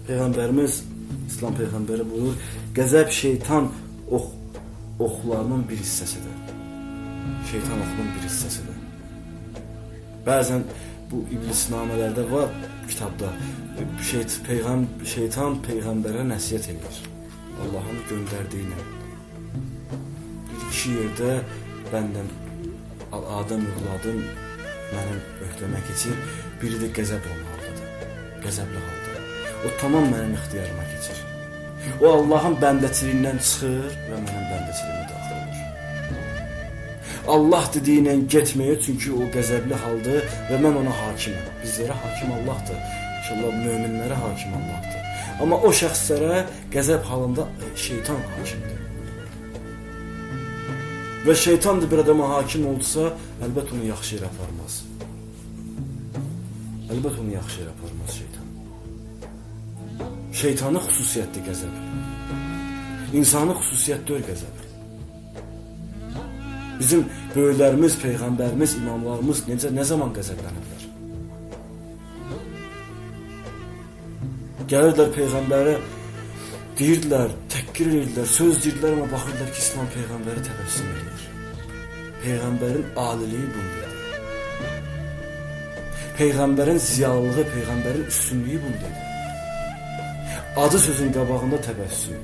Peyğəmbərimiz, İslam Peyğəmbəri buyurur, qəzəb şeytan oxlarının bir hissəsidir. Şeytan oxunun bir hissəsidir. Bəzən bu iblisnamələrdə var kitabda, şeytan Peyğəmbərə nəsihət edir. Allahın göndərdiyi ilə. Bir iki yerdə bəndən Adəm övladım mənim öhdəmə keçir, biri də qəzəb olmalıdır. Qəzəbli halda. O tamam mənim ixtiyarıma keçir. O Allahın bəndəçiliyindən çıxır və mənim bəndəçiliyimə daxil olur. Allah dediyinə getməyir, çünki o qəzəbli haldır və mən ona hakiməm. Bizlərə hakim Allahdır. İnşallah möminlərə hakim Allahdır. Amma o şəxslərə qəzəb halında şeytan hakimdir. Və şeytan da bir adama hakim oldusa, əlbət onu yaxşı yerə aparmaz. Əlbət onu yaxşı yerə aparmaz şeytan. Şeytanı xüsusiyyətli qəzəb. İnsanı xüsusiyyət deyil qəzəb. Bizim böyüklərimiz, peyğəmbərimiz, imamlarımız nə zaman qəzəblənirlər? Gəlirlər peyğəmbərə, deyirdilər, təhqir edirlər, söz deyirdilər, amma baxırlar ki, İslam peyğəmbəri təbəssüm edir. Peyğəmbərin aliliyi bundadır. Peyğəmbərin ziyalılığı, peyğəmbərin üstünlüyü bundadır. Adı sözün qabağında təbəssüm.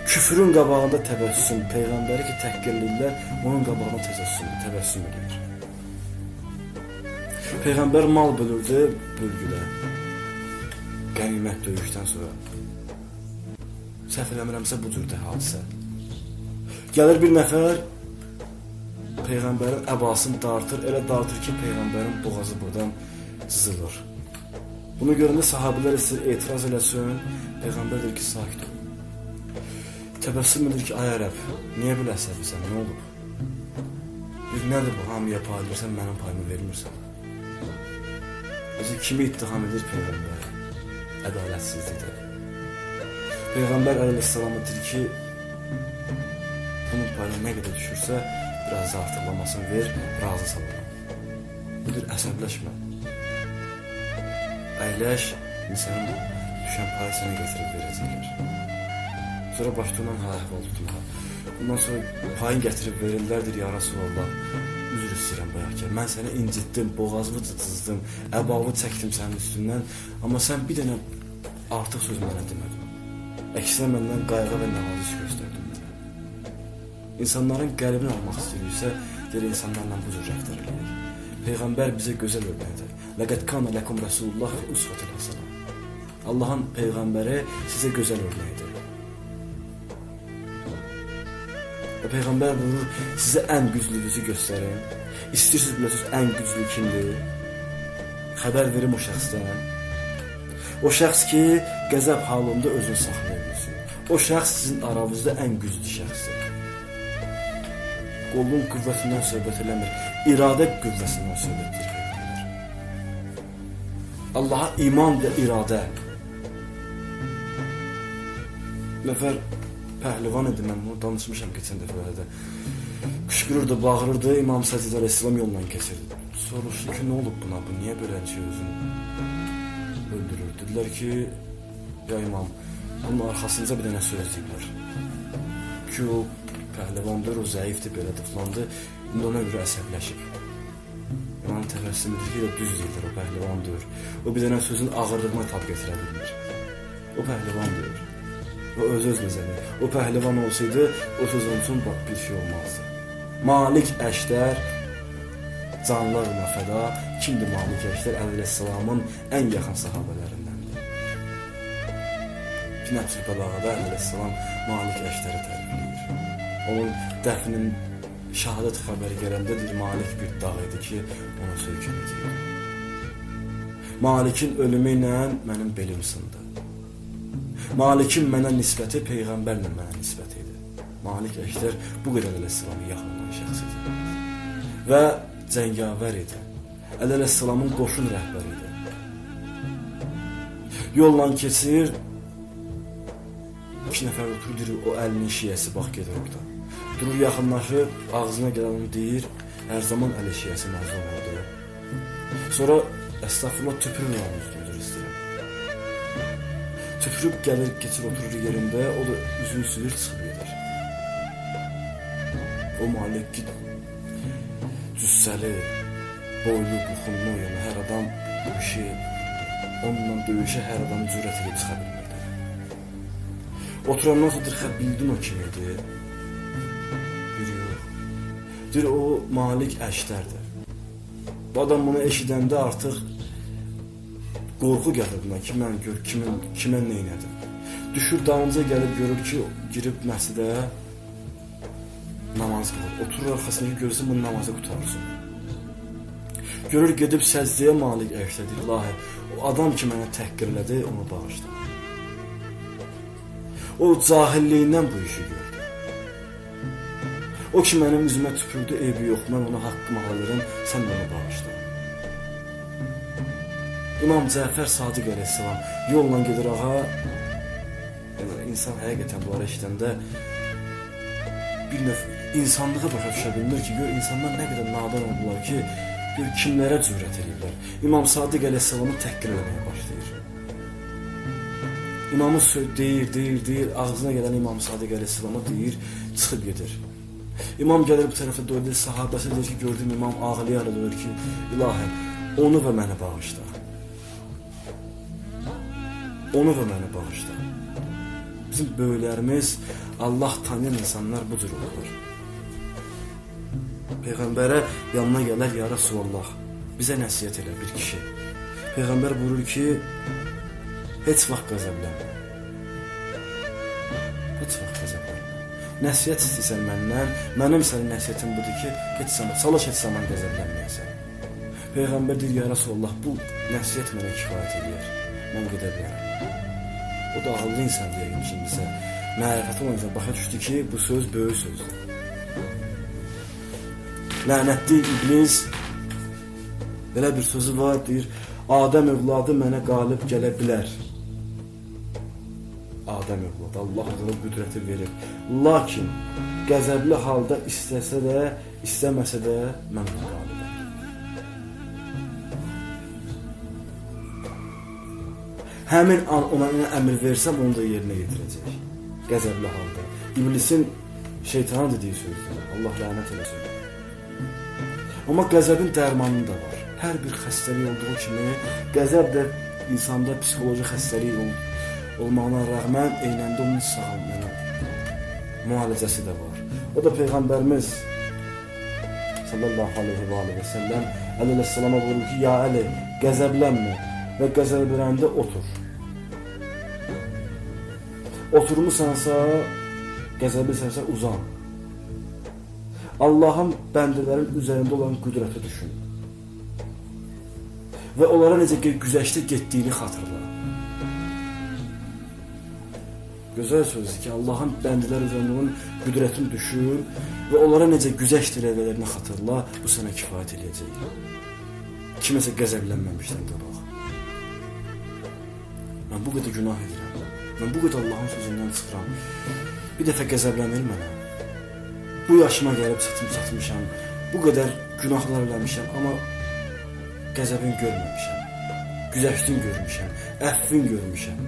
Küfrün qabağında təbəssüm. Peyğəmbəri ki təhqirləyirlər, onun qabağında təbəssüm edir. Peyğəmbər mal bölürdü bölgüdə. Qənimət döyüşdən sonra. Səhv eləmirəmsə budur hadisə. Gəlir bir nəfər Peyğəmbərin əbasını dartır, elə dartır ki Peyğəmbərin boğazı buradan sızılır. Bunu görəndə sahabilər istəyir etiraz eləsin. Peyğəmbər deyir ki, sakit ol. Təbəssüm edir ki, ay Ərəb, niyə belə əsəbsən, nə olub? Nədir bu, hamıya paylayırsan, mənim payımı vermirsən? Özü kimi ittiham edir Peyğəmbər? Ədalətsizlikdir. Peyğəmbər əleyhissalam edir ki, bunun payına nə qədər düşürsə, biraz da artırlamasını ver, razı salalım. Budur, əsəbləşmə. Əyləş, insanın düşən payı sənə gətirib verəcəklər. Sonra başlayılan əhval tutmağa. Bundan sonra payını gətirib verirlərdir, ya Rasulallah, üzr istəyirəm bayaq ki, mən səni incitdim, boğazımı cızdım, əbavı çəkdim sənin üstündən, amma sən bir dənə artıq söz mənə demədin. Əksinə məndən qayğı və nəvaziş göstərdin mənə. İnsanların qəlbini almaq istəyirsə, deyir, insanlarla bu cür rəftar edir. Peyğəmbər bizə gözəl örnəkdir. Ləqəd kana ləkum Rasulullah və usvatun hasanə. Allahın Peyğəmbəri sizə gözəl örnəkdir. Və Peyğəmbər buyurur, sizə ən güclüyünüzü göstərin. İstəyirsiniz biləsiniz ən güclü kimdir? Xəbər verim o şəxsdən. O şəxs ki, qəzəb halında özünü saxlaya bilsin. O şəxs sizin aranızda ən güclü şəxsdir. Qolun qüvvəsindən söhbət eləmir, iradə qüvvəsindən söhbət edir Peyğəmbər. Allaha iman və iradə. Nəfər pəhlivan idi, mən bunu danışmışam keçən dəfələrdə. Qışqırırdı, bağırırdı, İmam Səcid Əleyhisselam yolundan keçirdi. Soruşdu ki, nə olub buna, bu niyə belə özünü öldürür? Dedilər ki, ya İmam, bunun arxasınca bir dənə söz deyirlər. Ki, o pəhlivandır, o zəifdir, belədir, filandır, indi ona görə əsəbləşib. İmam təbəssüm edir ki, düz deyirlər, o pəhlivandır. O bir dənə sözün ağırlığına tab getirə bilmir. O pəhlivandır. O öz nəzəri. O pəhlivan olsaydı, o söz onun üçün bir şey olmazdı. Malik Əşdər, canlarına fəda, kimdir Malik Əşdər? Əleyhisselamın ən yaxın sahabələrindəndir. Nəfs-i Bəlağada Əleyhisselam Malik Əşdəri tərifləyir. Onun dəfnin şəhadət xəbəri gələndə deyir, Malik bir dağ idi ki, ona söykənəcəkdir. Malikin ölümü ilə mənim belim sındı. Malikin mənə nisbəti Peyğəmbərlə mənə nisbət idi. Malik Əşdər bu qədər Əleyhisselamı yaxın olan şəxs idi. Və cəngavər idi. Əleyhisselamın qoşun rəhbəri idi. Yolla keçir, iki nəfər oturur, o əlinin şiyəsi bax gedir oradan. Durur, yaxınlaşır, ağzına gələni deyir, hər zaman əli şiyəsi məzun oldu. Sonra Estağfurullah, tüpürür yalnız, üzr istəyirəm. Tüpürüb gəlir, keçir, oturur yerində, o da üzünü sürür, çıxıb gedir. O Malik ki, cüssəli, boylu, buxunlu, yəni hər adam bu işi, onunla döyüşə hər adam cürət edib çıxa bilmirdi. Oturandan sonra bildin o kim idi? Bir yox. Deyir, o Malik Əşdərdir. Bu adam bunu eşidəndə artıq qorxu gəlir buna ki, mən gör, kimə neynədim. Düşür, dalınca gəlib görür ki, girib məscidə namaz qılır. Oturur arxasındakı görsün, bunu namazı qutarsın. Görür, gedib səcdəyə Malik Əşdərdir. İlahi, o adam ki, mənə təhqir elədi, onu bağışla. O cahilliyindən bu işi gördü. O ki, mənim üzümə tüpürdü, eybi yox, mən ona haqqımı alırım, sən də onu bağışla. İmam Cəfər Sadiq əleyhissalam yolla gedir ağa. İnsan həqiqətən bunları eşidəndə bir növ insanlığa başa düşə bilmir ki, gör insanlar nə qədər nadan oldular ki, bir kimlərə cürət edirlər. İmam Sadiq əleyhissalamı təhqir eləməyə başlayır. İmamı deyir, ağzına gələn İmam Sadiq əleyhissalama deyir, çıxıb gedir. İmam gəlir bu tərəfə döydür, sahabəsi deyir ki, gördüm İmam ağlayaraq deyir ki, İlahi, onu və məni bağışla. Onu və məni bağışla. Bizim böyüklərimiz, Allah tanıyan insanlar bu cür olur. Peyğəmbərə yanına gələr, ya Rasulallah, bizə nəsiyyət elə bir kişi. Peyğəmbər buyurur ki, heç vaxt qəzəblənmə. Heç vaxt qəzəblənmə. Nəsiyyət istəyirsən məndən, mənim sənin nəsiyyətim budur ki, çalış heç zaman qəzəblənməyəsən. Peyğəmbər deyir, ya Rasulallah, bu nəsiyyət mənə kifayət edir. Mən gedə bilərəm. O da ağıllı insan deyəyim ki, bizə mərifəti olan insan başa düşdü ki, bu söz böyük sözdür. Lənətli iblis belə bir sözü var, deyir, Adəm övladı mənə qalib gələ bilər. Adəm övladı, Allah ona qüdrəti verir. Lakin qəzəbli halda istəsə də, istəməsə də mən ona qalibəm. Həmin an ona əmr versəm, onu da yerinə yetirəcək. Qəzəbli halda. İblisin şeytana dediyi sözdür. Allah lənət eləsin. Amma qəzəbin dərmanı da var. Hər bir xəstəlik olduğu kimi, qəzəb də insanda psixoloji xəstəlik olmağına rəğmən eyləndə onun sağlamlığına müalicəsi də var. O da Peyğəmbərimiz sallallahu aleyhi və səlləm əleyhissalama buyurur ki, ya Əli, qəzəblənmə və qəzəblənəndə otur. Oturmusansa, qəzəblisansa uzan. Allahın bəndələrin üzərində olan qüdrəti düşün. Və onlara necə güzəştə getdiyini xatırla. Gözəl sözdür ki, Allahın bəndələr üzərində olan qüdrətini düşün və onlara necə güzəşt rəvələrini xatırla, bu sənə kifayət edəcək. Kiməsə qəzəblənməmişdən qabaq. Mən bu qədər günah edirəm. Mən bu qədər Allahın sözündən çıxıram. Bir dəfə qəzəblənir mənə. Bu yaşıma gəlib çatmışam. Bu qədər günahlar eləmişəm, amma qəzəbin görməmişəm. Güzəştin görmüşəm. Əffin görmüşəm.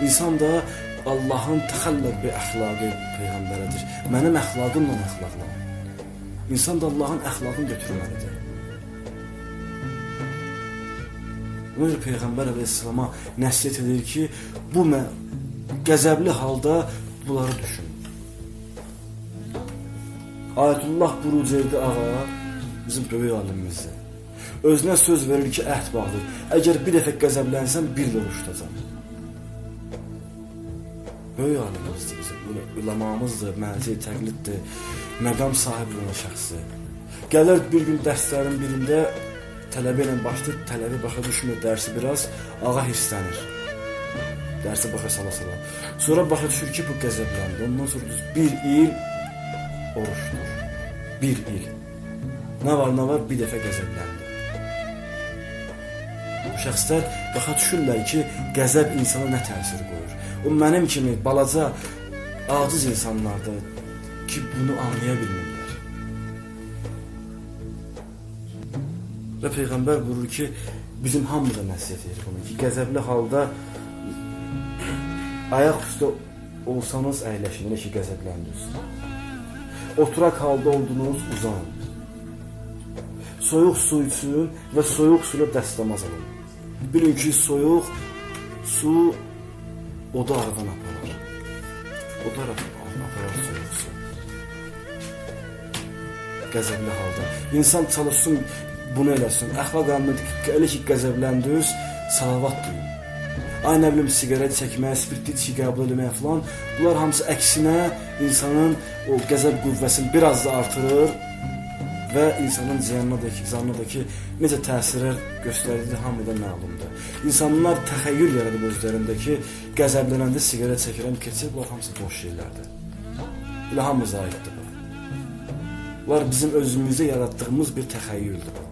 İnsan da Allahın təxəlləq bir əxlaqı Peyğəmbərədir. Mənim əxlaqımla əxlaqla. İnsan da Allahın əxlaqını götürməlidir. Ona Peyğəmbər əleyhissalama nəsihət edir ki, bu qəzəbli halda bunları düşün. Ayətullah Burucerdi ağa bizim böyük alimimizdir. Özünə söz verir ki, əhd bağlıdır. Əgər bir dəfə qəzəblənsən, bir də oruç tutacam. Böyük alimimizdir bizim. Ulamamızdır, mənzi, təqliddir, məqam sahibi olan şəxsdir. Gəlir bir gün dərslərin birində tələbə ilə başlayır, tələbə başa düşmür dərsi biraz, ağa hirslənir. Dərsi başa sala. Sonra başa düşür ki, bu qəzəbləndi. Ondan sonra bir il oruçdur. Bir il. Nə var, bir dəfə qəzəbləndi. Bu şəxslər başa düşürlər ki, qəzəb insana nə təsir qoyur. O mənim kimi balaca, aciz insanlardır ki, bunu anlaya bilmirlər. Və Peyğəmbər buyurur ki, bizim hamımıza nəsihət edir bunu ki, qəzəbli halda ayaq üstə olsanız əyləşin, elə ki qəzəbləndiniz. Oturaq halda oldunuz, uzanın. Soyuq su üçün və soyuq suyla dəstəmaz alın. Bilin ki, soyuq su oda aradan aparar. Oda aradan aparar soyuq su. Qəzəbli halda. İnsan çalışsın, bunu eləsin. Əxlaq anladı ki, elə ki qəzəbləndiniz, salavat duyun. Ay nə bilim, siqaret çəkmək, spirtli içki qəbul etmək falan. Bunlar hamısı əksinə insanın o qəzəb qüvvəsini biraz da artırır və insanın ziyanındakı necə təsirlər göstərdiyi hamıdan məlumdur. İnsanlar təxəyyül yaradıb özlərindəki qəzəblənəndə siqaret çəkirəm, keçir, bunlar hamısı boş şeylərdir. Elə hamımıza aiddir bu. Bunlar bizim özümüzdə yaratdığımız bir təxəyyüldür.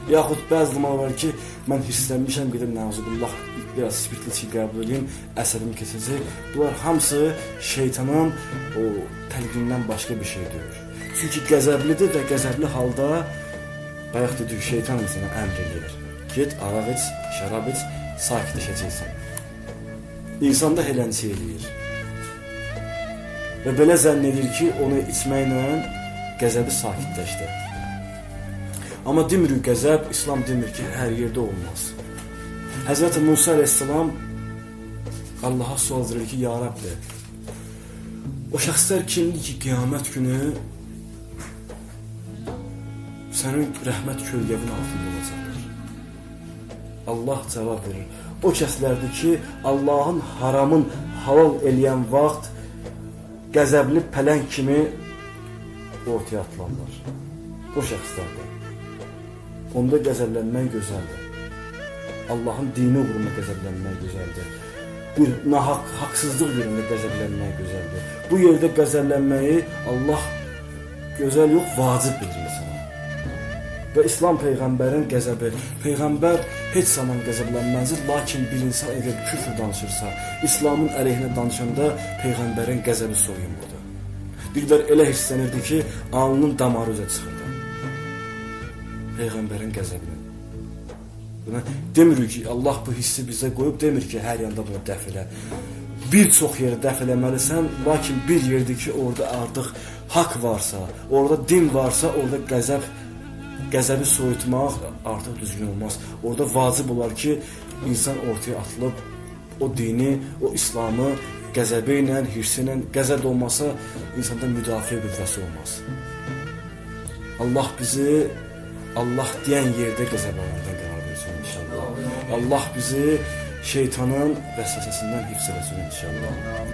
Yaxud bəzi zaman var ki, mən hirslənmişəm, gedim nəvzubillah, biraz spirtli içki qəbul edeyim, əsəbim keçəcək. Bunlar hamısı şeytanın o təlqindən başqa bir şey deyir. Çünki qəzəblidir və qəzəbli halda bayaq dedik, şeytan insana əmr edir. Get, araq iç, şərab iç, sakitləşəcəksən. İnsan da helənçi eləyir. Və belə zənn edir ki, onu içməklə qəzəbi sakitləşdir. Amma demirik qəzəb, İslam demir ki, hər yerdə olmaz. Həzrəti Musa əleyhissalam Allaha sual verir ki, ya Rabbi, o şəxslər kimdir ki, qiyamət günü sənin rəhmət kölgəvin altında olacaqlar? Allah cavab verir. O kəslərdir ki, Allahın haramın halal eləyən vaxt qəzəbli pələng kimi ortaya atılanlar. O şəxslərdir. Onda qəzəblənmək gözəldir. Allahın dini uğruna qəzəblənmək gözəldir. Bir haqsızlıq yerində qəzəblənmək gözəldir. Bu yerdə qəzəblənməyi Allah gözəl yox, vacib bilir insana. Və İslam Peyğəmbərin qəzəbi. Peyğəmbər heç zaman qəzəblənməzdir, lakin bir insan əgər küfr danışırsa, İslamın əleyhinə danışanda Peyğəmbərin qəzəbi soyunmurdu. Birlər elə hirslənirdi ki, alnının damarı üzə çıxırdı. Peyğəmbərin qəzəbini. Demirik ki, Allah bu hissi bizə qoyub, demir ki, hər yanda bunu dəf elə. Bir çox yeri dəf eləməlisən, lakin bir yerdir ki, orada artıq haqq varsa, orada din varsa, orada qəzəbi soyutmaq artıq düzgün olmaz. Orada vacib olar ki, insan ortaya atılıb o dini, o İslamı qəzəbi ilə, hirsi ilə, qəzəb olmasa insanda müdafiə qüvvəsi olmaz. Allah bizi Allah deyən yerdə qəzəblərdən qərar versin inşallah. Allah bizi şeytanın vəsvəsəsindən hifz eləsin inşallah.